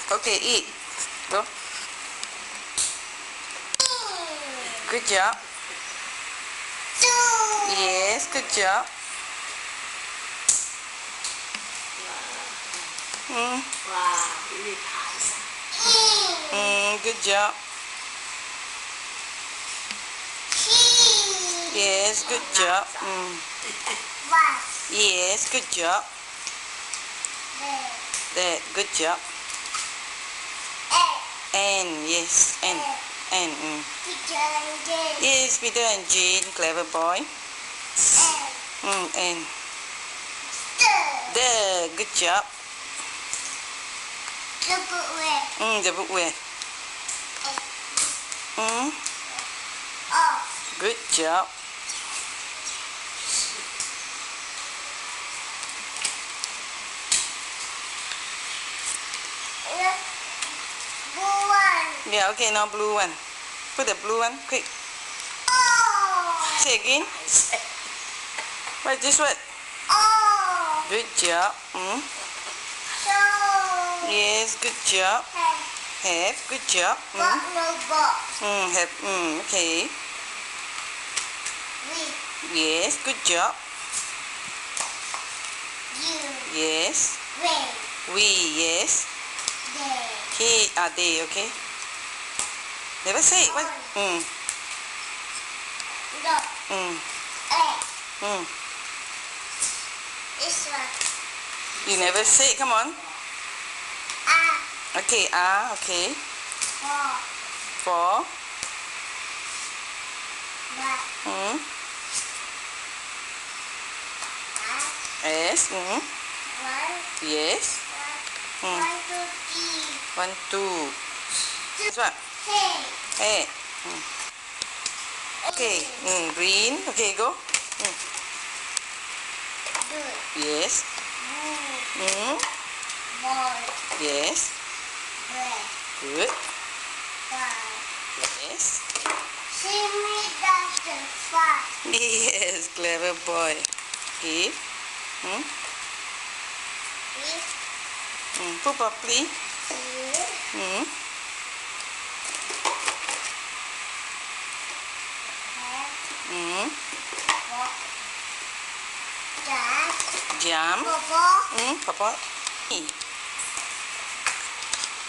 Okay, eat. Go. Good job. Yes, good job. Good job. Yes, good job. Yes, good job. That, good job. And, yes, and. Yes, Peter and Jane, clever boy. And. The, good job. The book where? Good job. Blue one. Yeah, okay, now blue one. Put the blue one, quick. Say again. What, this what? Good job. Yes, good job. Have, good job. Have, okay. Yes, good job. Yes. We, yes. He, they, okay. Never say it. What? This one. You never say it. Come on. Okay, okay. Four. S. Yes. 1, 2. This one. Hey. Okay. Green. Okay, go. Yes. Yes. Good. Yes. Yes, clever boy. Give. Put properly. Jump. Papa.